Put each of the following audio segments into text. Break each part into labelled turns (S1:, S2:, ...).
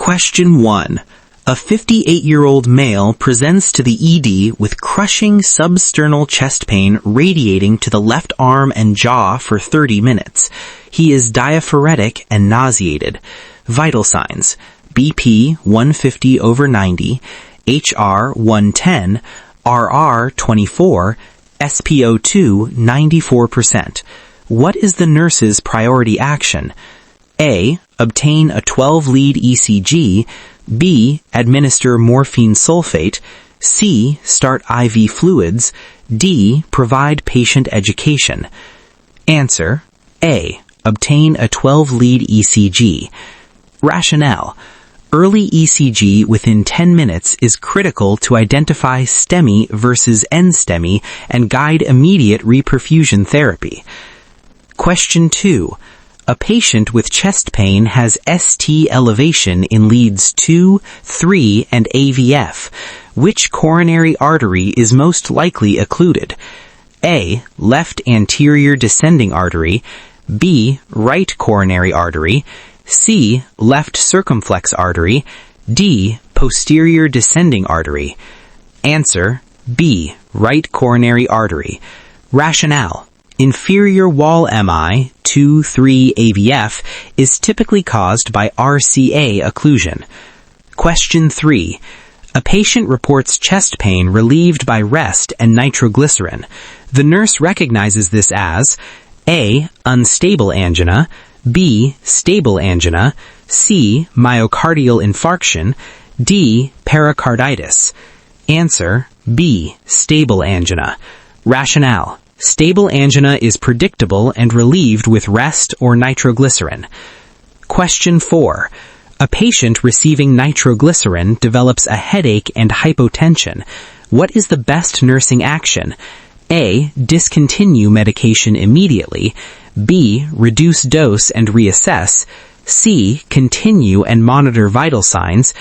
S1: Question 1. A 58-year-old male presents to the ED with crushing substernal chest pain radiating to the left arm and jaw for 30 minutes. He is diaphoretic and nauseated. Vital signs: BP 150/90, HR 110, RR 24, SpO2 94%. What is the nurse's priority action? A. Obtain a 12-lead ECG. B. Administer morphine sulfate. C. Start IV fluids. D. Provide patient education. Answer: A. Obtain a 12-lead ECG. Rationale: early ECG within 10 minutes is critical to identify STEMI versus NSTEMI and guide immediate reperfusion therapy. Question 2. A patient with chest pain has ST elevation in leads 2, 3, and AVF. Which coronary artery is most likely occluded? A. Left anterior descending artery. B. Right coronary artery. C. Left circumflex artery. D. Posterior descending artery. Answer: B. Right coronary artery. Rationale: inferior wall MI 2-3 AVF is typically caused by RCA occlusion. Question 3. A patient reports chest pain relieved by rest and nitroglycerin. The nurse recognizes this as A. Unstable angina. B. Stable angina. C. Myocardial infarction. D. Pericarditis. Answer: B. Stable angina. Rationale: stable angina is predictable and relieved with rest or nitroglycerin. Question 4. A patient receiving nitroglycerin develops a headache and hypotension. What is the best nursing action? A. Discontinue medication immediately. B. Reduce dose and reassess. C. Continue and monitor vital signs.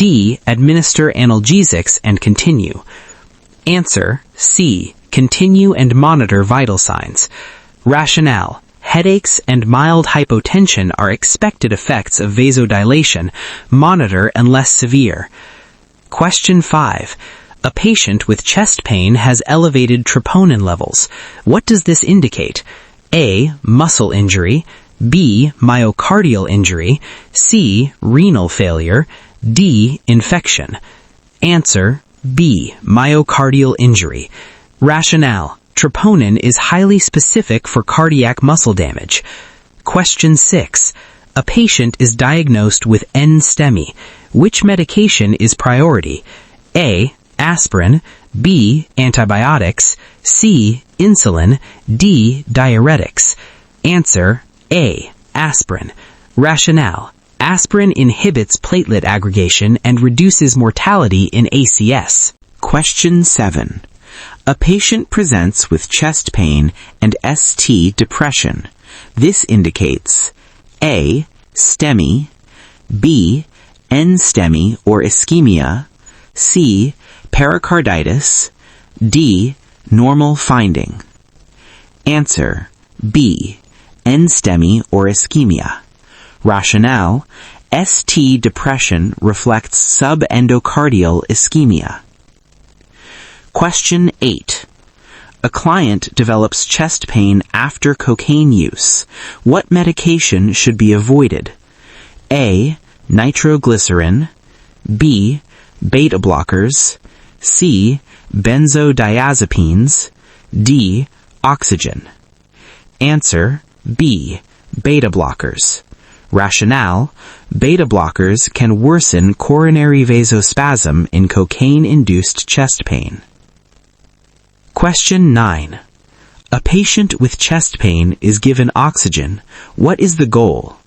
S1: D. Administer analgesics and continue. Answer: C. Continue and monitor vital signs. Rationale: headaches and mild hypotension are expected effects of vasodilation. Monitor unless severe. Question 5. A patient with chest pain has elevated troponin levels. What does this indicate? A. Muscle injury. B. Myocardial injury. C. Renal failure. D. Infection. Answer: B. Myocardial injury. Rationale: troponin is highly specific for cardiac muscle damage. Question 6. A patient is diagnosed with NSTEMI. Which medication is priority? A. Aspirin. B. Antibiotics. C. Insulin. D. Diuretics. Answer: A. Aspirin. Rationale: aspirin inhibits platelet aggregation and reduces mortality in ACS. Question 7. A patient presents with chest pain and ST depression. This indicates A. STEMI. B. NSTEMI or ischemia. C. Pericarditis. D. Normal finding. Answer: B. NSTEMI or ischemia. Rationale: ST depression reflects subendocardial ischemia. Question 8. A client develops chest pain after cocaine use. What medication should be avoided? A. Nitroglycerin. B. Beta blockers. C. Benzodiazepines. D. Oxygen. Answer: B. Beta blockers. Rationale: beta blockers can worsen coronary vasospasm in cocaine-induced chest pain. Question 9. A patient with chest pain is given oxygen. What is the goal?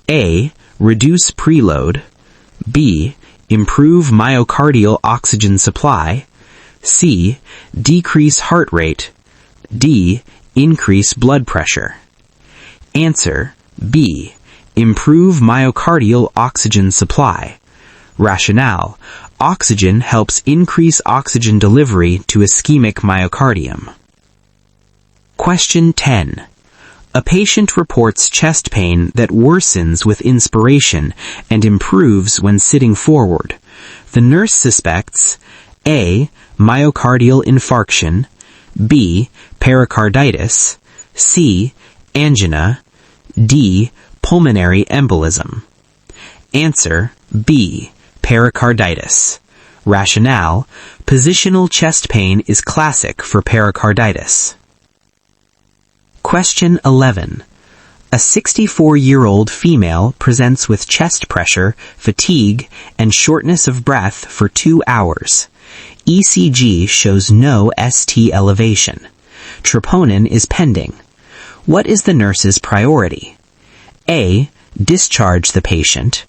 S1: A. Reduce preload. B. Improve myocardial oxygen supply. C. Decrease heart rate. D. Increase blood pressure. Answer: B. Improve myocardial oxygen supply. Rationale: oxygen helps increase oxygen delivery to ischemic myocardium. Question 10. A patient reports chest pain that worsens with inspiration and improves when sitting forward. The nurse suspects A. Myocardial infarction, B. Pericarditis, C. Angina, D. Pulmonary embolism. Answer B. Pericarditis. Rationale: positional chest pain is classic for pericarditis. Question 11. A 64-year-old female presents with chest pressure, fatigue, and shortness of breath for 2 hours. ECG shows no ST elevation. Troponin is pending. What is the nurse's priority? A. Discharge the patient.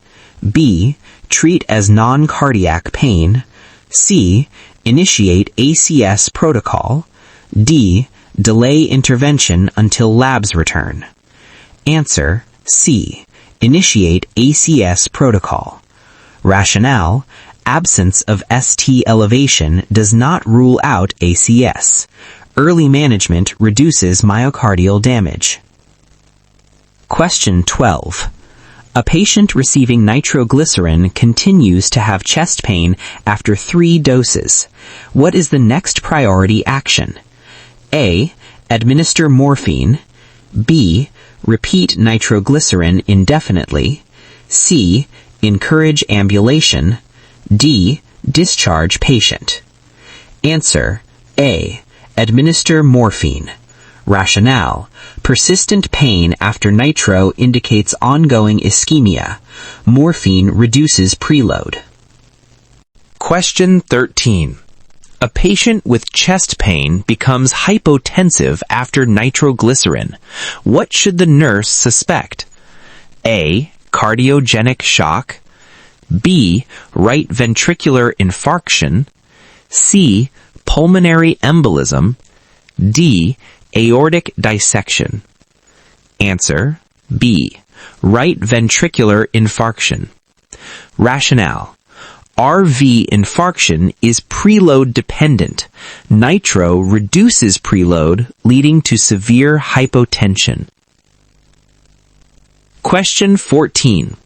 S1: B. Treat as non-cardiac pain. C. Initiate ACS protocol. D. Delay intervention until labs return. Answer C. Initiate ACS protocol. Rationale: absence of ST elevation does not rule out ACS. Early management reduces myocardial damage. Question 12. A patient receiving nitroglycerin continues to have chest pain after 3 doses. What is the next priority action? A. Administer morphine. B. Repeat nitroglycerin indefinitely. C. Encourage ambulation. D. Discharge patient. Answer A. Administer morphine. Rationale: persistent pain after nitro indicates ongoing ischemia. Morphine reduces preload. Question 13. A patient with chest pain becomes hypotensive after nitroglycerin. What should the nurse suspect? A. Cardiogenic shock. B. Right ventricular infarction. C. Pulmonary embolism. D. Aortic dissection. Answer B. Right ventricular infarction. Rationale: RV infarction is preload dependent. Nitro reduces preload, leading to severe hypotension. Question 14.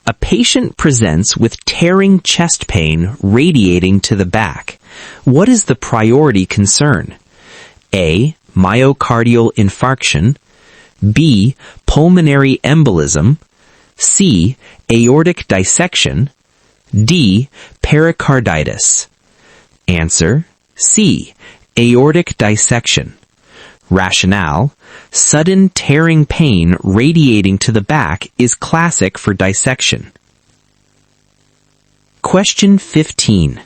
S1: A patient presents with tearing chest pain radiating to the back. What is the priority concern? A. Myocardial infarction. B. Pulmonary embolism. C. Aortic dissection. D. Pericarditis. Answer C. Aortic dissection. Rationale: sudden tearing pain radiating to the back is classic for dissection. Question 15.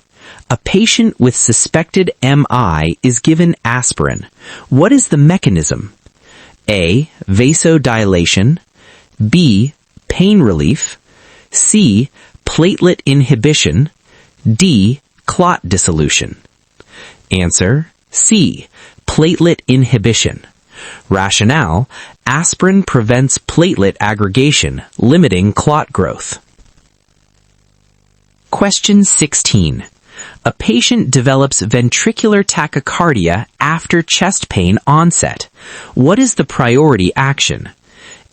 S1: A patient with suspected MI is given aspirin. What is the mechanism? A. Vasodilation. B. Pain relief. C. Platelet inhibition. D. Clot dissolution. Answer C. Platelet inhibition. Rationale: aspirin prevents platelet aggregation, limiting clot growth. Question 16. A patient develops ventricular tachycardia after chest pain onset. What is the priority action?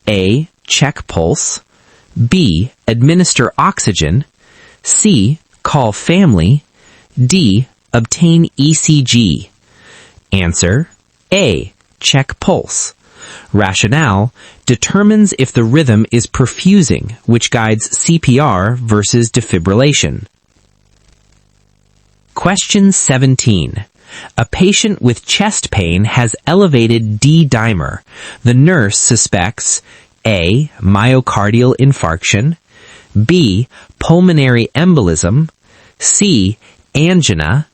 S1: A. Check pulse. B. Administer oxygen. C. Call family. D. Obtain ECG. Answer A. Check pulse. Rationale: determines if the rhythm is perfusing, which guides CPR versus defibrillation. Question 17. A patient with chest pain has elevated D-dimer. The nurse suspects A. Myocardial infarction. B. Pulmonary embolism. C. Angina.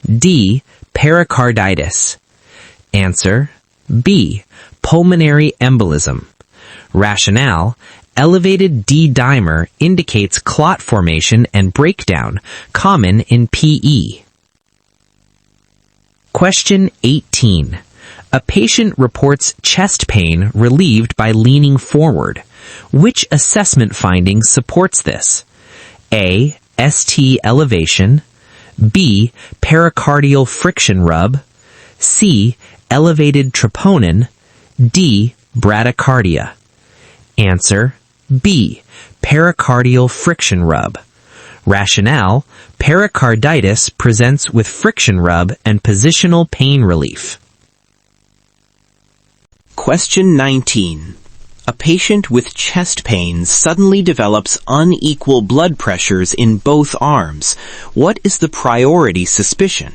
S1: D. Pericarditis. Answer B. Pulmonary embolism. Rationale: elevated D-dimer indicates clot formation and breakdown, common in PE. Question 18. A patient reports chest pain relieved by leaning forward. Which assessment finding supports this? A. ST elevation. B. Pericardial friction rub. C. Elevated troponin. D. bradycardia. Answer B. Pericardial friction rub. Rationale: pericarditis presents with friction rub and positional pain relief. Question 19. A patient with chest pain suddenly develops unequal blood pressures in both arms. What is the priority suspicion?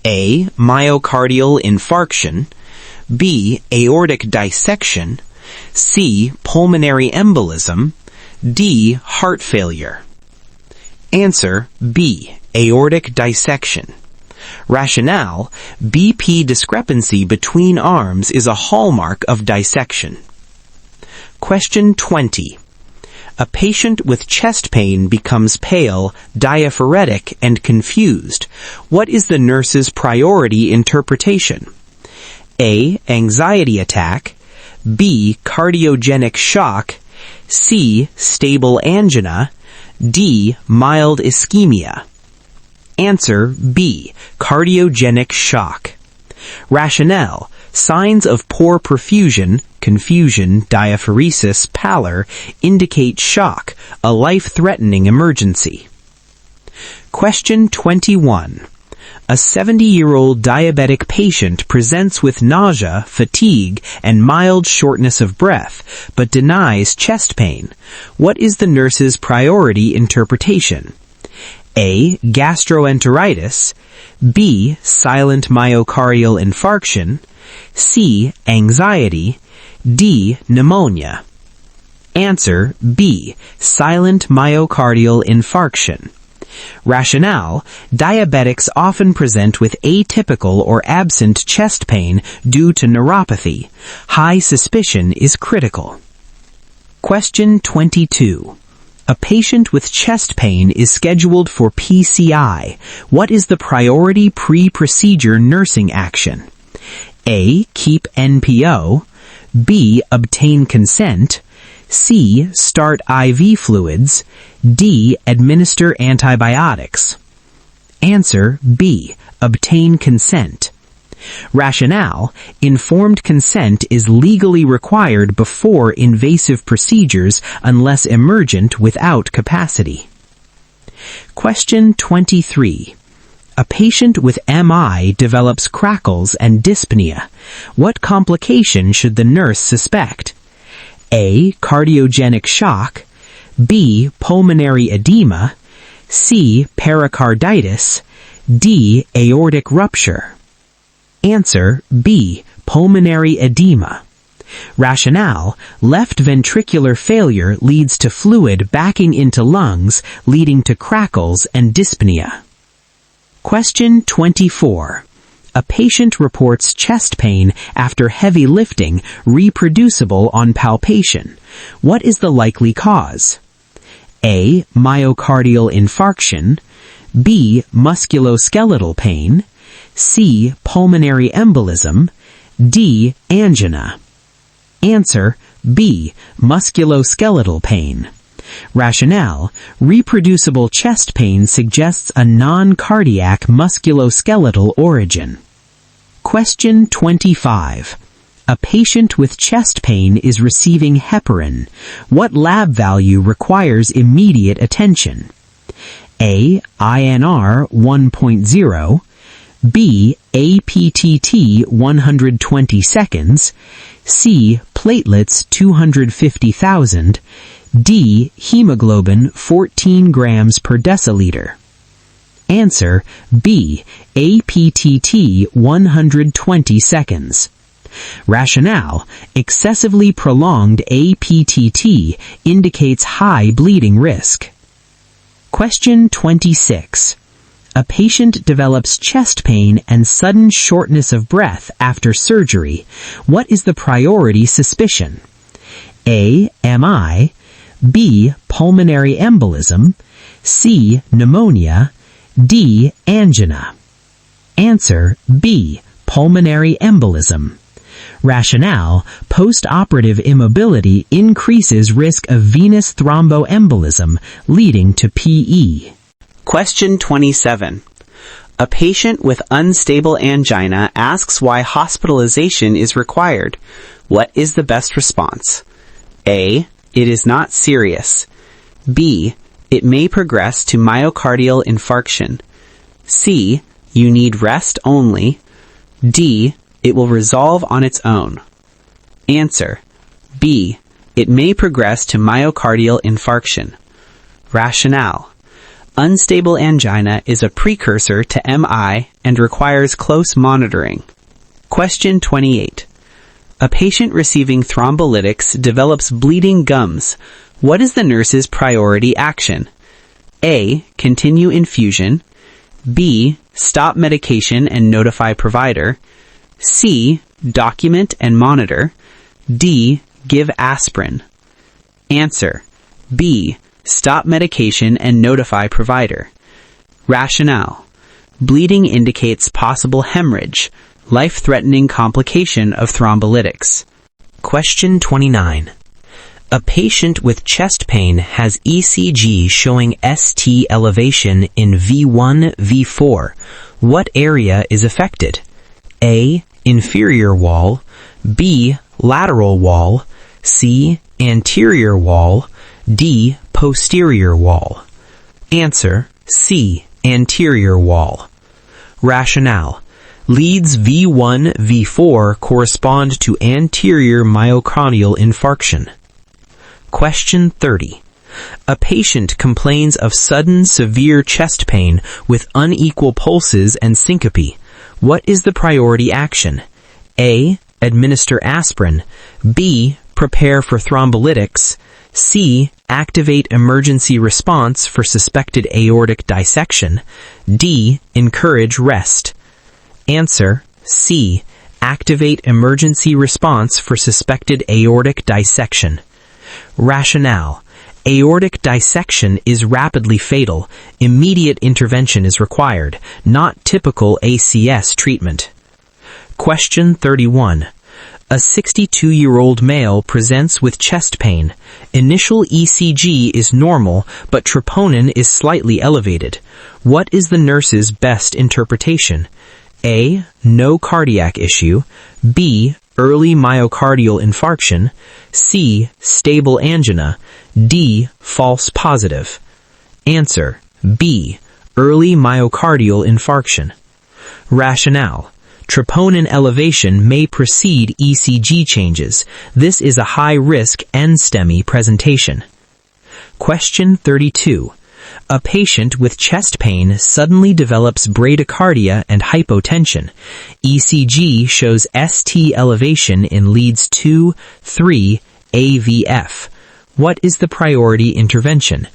S1: A. Myocardial infarction. B. Aortic dissection. C. Pulmonary embolism. D. Heart failure. Answer B. Aortic dissection. Rationale: BP discrepancy between arms is a hallmark of dissection. Question 20. A patient with chest pain becomes pale, diaphoretic, and confused. What is the nurse's priority interpretation? A. Anxiety attack. B. Cardiogenic shock. C. Stable angina. D. Mild ischemia. Answer B. Cardiogenic shock. Rationale: signs of poor perfusion, confusion, diaphoresis, pallor indicate shock, a life-threatening emergency. Question 21. A 70-year-old diabetic patient presents with nausea, fatigue, and mild shortness of breath, but denies chest pain. What is the nurse's priority interpretation? A. Gastroenteritis. B. Silent myocardial infarction. C. Anxiety. D. Pneumonia. Answer B. Silent myocardial infarction. Rationale: diabetics often present with atypical or absent chest pain due to neuropathy. High suspicion is critical. Question 22. A patient with chest pain is scheduled for PCI. What is the priority pre-procedure nursing action? A. Keep NPO. B. Obtain consent. C. Start IV fluids. D. Administer antibiotics. Answer B. Obtain consent. Rationale: informed consent is legally required before invasive procedures unless emergent without capacity. Question 23. A patient with MI develops crackles and dyspnea. What complication should the nurse suspect? A. Cardiogenic shock. B. Pulmonary edema. C. Pericarditis. D. Aortic rupture. Answer B. Pulmonary edema. Rationale: left ventricular failure leads to fluid backing into lungs, leading to crackles and dyspnea. Question 24. A patient reports chest pain after heavy lifting, reproducible on palpation. What is the likely cause? A. Myocardial infarction. B. Musculoskeletal pain. C. Pulmonary embolism. D. Angina. Answer B. Musculoskeletal pain. Rationale: reproducible chest pain suggests a non-cardiac musculoskeletal origin. Question 25. A patient with chest pain is receiving heparin. What lab value requires immediate attention? A. INR 1.0. B. APTT 120 seconds. C. Platelets 250,000. D. Hemoglobin 14 grams per deciliter. Answer B. APTT 120 seconds. Rationale: excessively prolonged APTT indicates high bleeding risk. Question 26. A patient develops chest pain and sudden shortness of breath after surgery. What is the priority suspicion? A. MI. B. Pulmonary embolism. C. Pneumonia. D. Angina. Answer B. Pulmonary embolism. Rationale: post-operative immobility increases risk of venous thromboembolism, leading to PE. Question 27. A patient with unstable angina asks why hospitalization is required.
S2: What is the best response? A. It is not serious. B. It may progress to myocardial infarction. C. You need rest only. D. It will resolve on its own. Answer. B. It may progress to myocardial infarction. Rationale. Unstable angina is a precursor to MI and requires close monitoring. Question 28. A patient receiving thrombolytics develops bleeding gums. What is the nurse's priority action? A. Continue infusion. B. Stop medication and notify provider. C. Document and monitor. D. Give aspirin. Answer. B. Stop medication and notify provider. Rationale. Bleeding indicates possible hemorrhage, life-threatening complication of thrombolytics.
S1: Question 29. A patient with chest pain has ECG showing ST elevation in V1, V4. What area is affected? A. Inferior wall. B. Lateral wall. C. Anterior wall. D. Posterior wall. Answer. C. Anterior wall. Rationale. Leads V1, V4 correspond to anterior myocardial infarction. Question 30. A patient complains of sudden severe chest pain with unequal pulses and syncope. What is the priority action? A. Administer aspirin. B. Prepare for thrombolytics. C. Activate emergency response for suspected aortic dissection. D. Encourage rest. Answer. C. Activate emergency response for suspected aortic dissection. Rationale. Aortic dissection is rapidly fatal. Immediate intervention is required, not typical ACS treatment. Question 31. A 62-year-old male presents with chest pain. Initial ECG is normal, but troponin is slightly elevated. What is the nurse's best interpretation? A. No cardiac issue. B. Early myocardial infarction. C. Stable angina. D. False positive. Answer. B. Early myocardial infarction. Rationale. Troponin elevation may precede ECG changes. This is a high-risk NSTEMI presentation. Question 32. A patient with chest pain suddenly develops bradycardia and hypotension. ECG shows ST elevation in leads 2, 3, AVF. What is the priority intervention?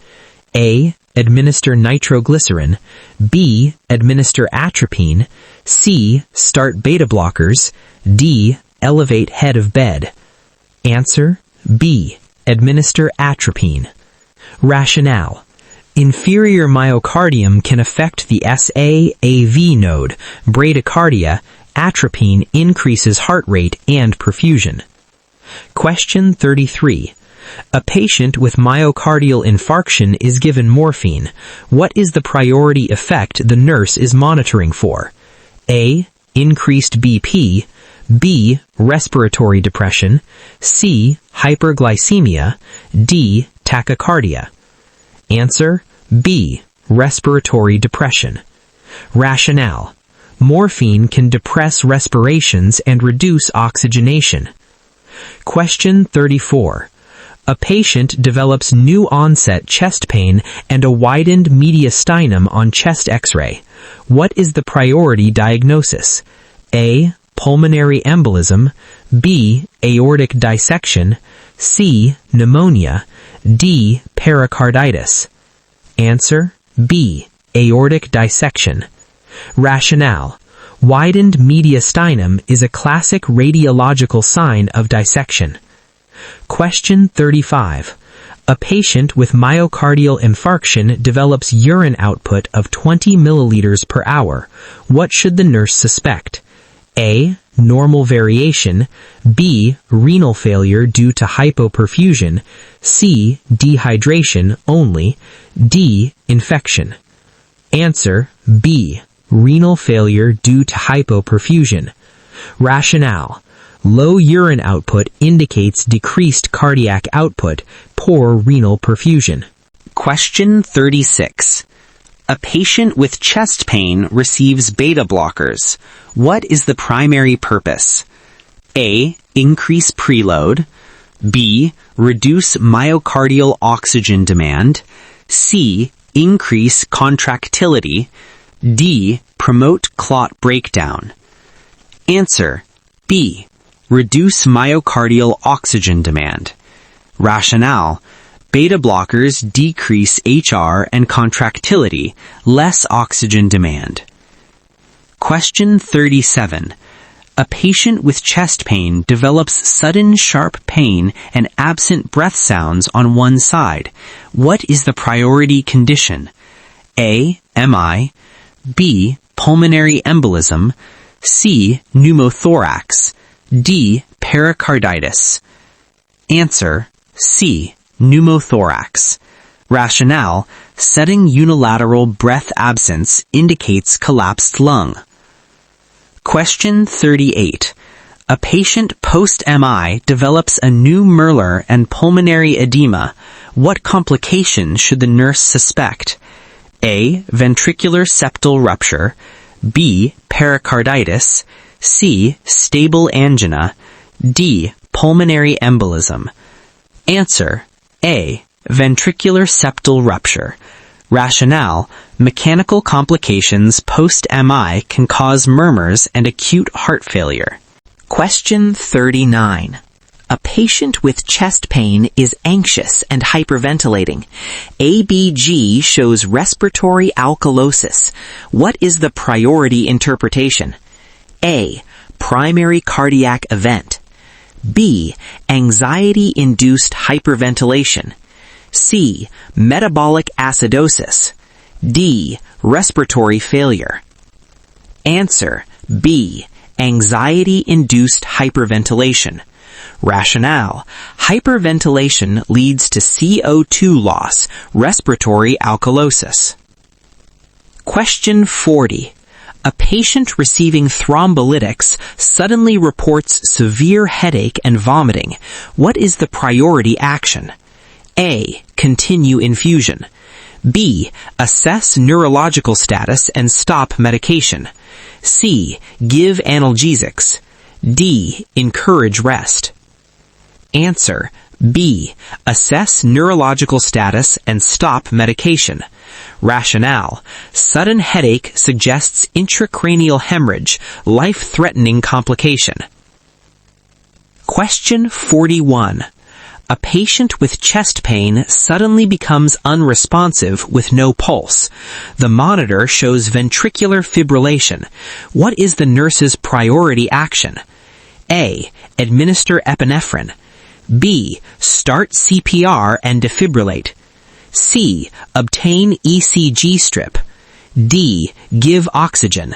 S1: A. Administer nitroglycerin. B. Administer atropine. C. Start beta blockers. D. Elevate head of bed. Answer. B. Administer atropine. Rationale. Inferior myocardium can affect the SA-AV node. Bradycardia, atropine increases heart rate and perfusion. Question 33. A patient with myocardial infarction is given morphine. What is the priority effect the nurse is monitoring for? A. Increased BP. B. Respiratory depression. C. Hyperglycemia. D. Tachycardia. Answer. B. Respiratory depression. Rationale. Morphine can depress respirations and reduce oxygenation. Question 34. A patient develops new-onset chest pain and a widened mediastinum on chest X-ray. What is the priority diagnosis? A. Pulmonary embolism. B. Aortic dissection. C. Pneumonia. D. Pericarditis. Answer. B. Aortic dissection. Rationale. Widened mediastinum is a classic radiological sign of dissection. Question 35. A patient with myocardial infarction develops urine output of 20 milliliters per hour. What should the nurse suspect? A. Normal variation. B. Renal failure due to hypoperfusion. C. Dehydration only. D. Infection. Answer. B. Renal failure due to hypoperfusion. Rationale.
S3: Low urine output indicates decreased cardiac output, poor renal perfusion.
S1: Question 36. A patient with chest pain receives beta blockers. What is the primary purpose? A. Increase preload. B. Reduce myocardial oxygen demand. C. Increase contractility. D. Promote clot breakdown. Answer. B. Reduce myocardial oxygen demand. Rationale. Beta blockers decrease HR and contractility, less oxygen demand. Question 37. A patient with chest pain develops sudden sharp pain and absent breath sounds on one side. What is the priority condition? A. MI. B. Pulmonary embolism. C. Pneumothorax. D. Pericarditis. Answer. C. Pneumothorax. Rationale. Sudden unilateral breath absence indicates collapsed lung. Question 38. A patient post-MI develops a new Merler and pulmonary edema. What complication should the nurse suspect? A. Ventricular septal rupture. B. Pericarditis. C. Stable angina. D. Pulmonary embolism. Answer. A. Ventricular septal rupture. Rationale. Mechanical complications post-MI can cause murmurs and acute heart failure. Question 39. A patient with chest pain is anxious and hyperventilating. ABG shows respiratory alkalosis. What is the priority interpretation? A. Primary cardiac event. B. Anxiety-induced hyperventilation. C. Metabolic acidosis. D. Respiratory failure. Answer. B. Anxiety-induced hyperventilation. Rationale. Hyperventilation leads to CO2 loss, respiratory alkalosis. Question 40. A patient receiving thrombolytics suddenly reports severe headache and vomiting. What is the priority action? A. Continue infusion. B. Assess neurological status and stop medication. C. Give analgesics. D. Encourage rest. Answer. B. Assess neurological status and stop medication. Rationale. Sudden headache suggests intracranial hemorrhage, life-threatening complication. Question 41. A patient with chest pain suddenly becomes unresponsive with no pulse. The monitor shows ventricular fibrillation. What is the nurse's priority action? A. Administer epinephrine. B. Start CPR and defibrillate. C. Obtain ECG strip. D. Give oxygen.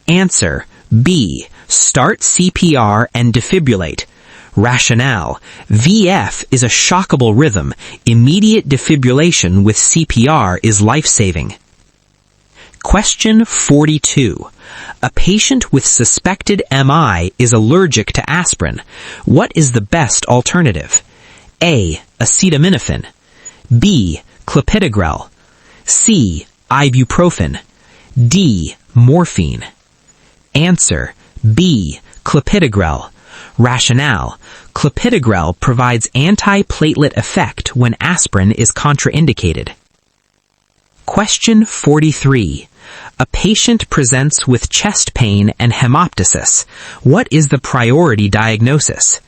S1: Answer. B. Start CPR and defibrillate. Rationale. VF is a shockable rhythm. Immediate defibrillation with CPR is life-saving. Question 42. A patient with suspected MI is allergic to aspirin. What is the best alternative? A. Acetaminophen. B. Clopidogrel. C. Ibuprofen. D. Morphine. Answer. B. Clopidogrel. Rationale. Clopidogrel provides anti-platelet effect when aspirin is contraindicated. Question 43. A patient presents with chest pain and hemoptysis. What is the priority diagnosis?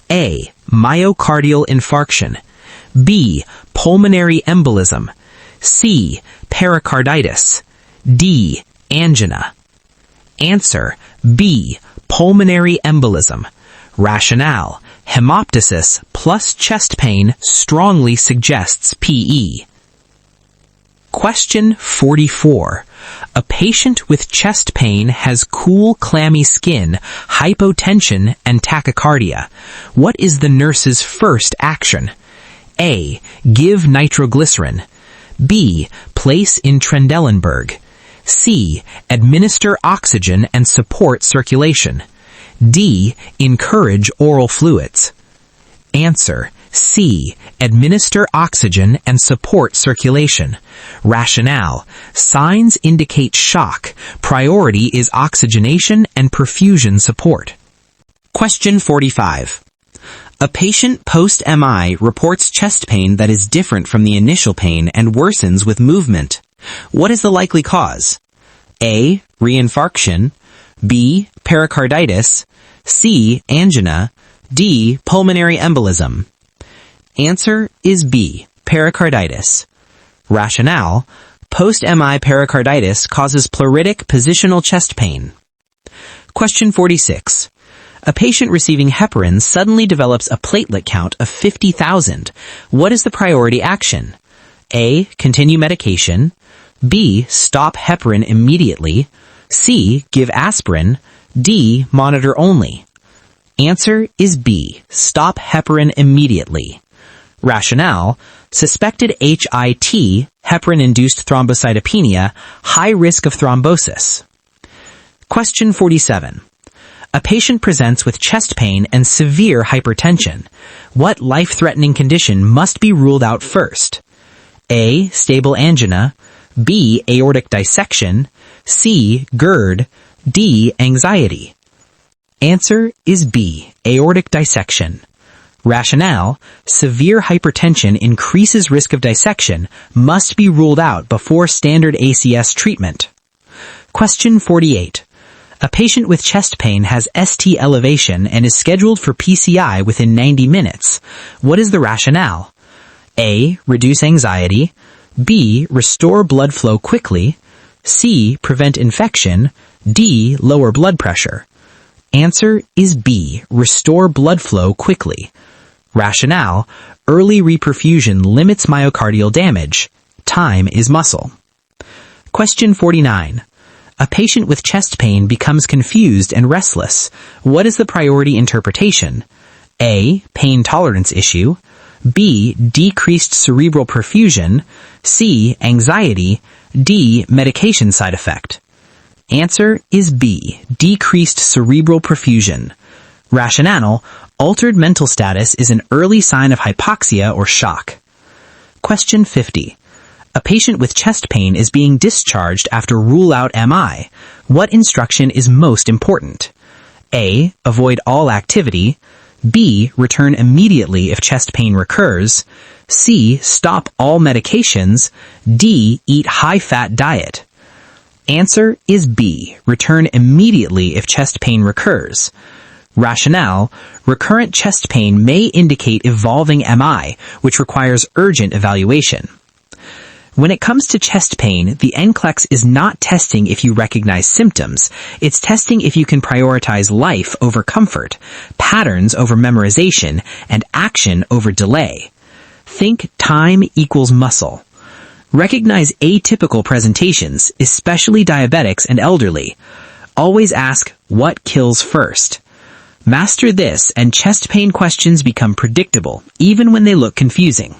S1: A. Myocardial infarction. B. Pulmonary embolism. C. Pericarditis. D. Angina. Answer. B. Pulmonary embolism. Rationale. Hemoptysis plus chest pain strongly suggests PE. Question 44. A patient with chest pain has cool, clammy skin, hypotension, and tachycardia. What is the nurse's first action? A. Give nitroglycerin. B. Place in Trendelenburg. C. Administer oxygen and support circulation.
S3: D. Encourage oral fluids. Answer: C. Administer oxygen and support circulation. Rationale: signs indicate shock. Priority is oxygenation and perfusion support.
S1: Question 45. A patient post-MI reports chest pain that is different from the initial pain and worsens with movement. What is the likely cause? A. Reinfarction. B. Pericarditis. C. Angina. D. Pulmonary embolism. Answer is B. Pericarditis. Rationale: post-MI pericarditis causes pleuritic positional chest pain. Question 46. A patient receiving heparin suddenly develops a platelet count of 50,000. What is the priority action? A. Continue medication. B. Stop heparin immediately. C. Give aspirin. D. Monitor only. Answer is B. Stop heparin immediately. Rationale: suspected HIT, heparin-induced thrombocytopenia, high risk of thrombosis. Question 47. A patient presents with chest pain and severe hypertension. What life-threatening condition must be ruled out first? A. Stable angina. B. Aortic dissection. C. GERD. D. Anxiety. Answer is B. Aortic dissection. Rationale: severe hypertension increases risk of dissection, must be ruled out before standard ACS treatment. Question 48. A patient with chest pain has ST elevation and is scheduled for PCI within 90 minutes. What is the rationale? A. Reduce anxiety. B. Restore blood flow quickly. C. Prevent infection. D. Lower blood pressure. Answer is B. Restore blood flow quickly. Rationale: early reperfusion limits myocardial damage. Time is muscle. Question 49. A patient with chest pain becomes confused and restless. What is the priority interpretation? A. Pain tolerance issue. B. Decreased cerebral perfusion. C. Anxiety. D. Medication side effect. Answer is B. Decreased cerebral perfusion. Rationale: altered mental status is an early sign of hypoxia or shock. Question 50. A patient with chest pain is being discharged after rule-out MI. What instruction is most important? A. Avoid all activity. B. Return immediately if chest pain recurs. C. Stop all medications. D. Eat high-fat diet. Answer is B. Return immediately if chest pain recurs. Rationale: recurrent chest pain may indicate evolving MI, which requires urgent evaluation. When it comes to chest pain, the Nclex is not testing if you recognize symptoms. It's testing if you can prioritize life over comfort, patterns over memorization, and action over delay. Think time equals muscle. Recognize atypical presentations, especially diabetics and elderly. Always ask, what kills first? Master this and chest pain questions become predictable, even when they look confusing.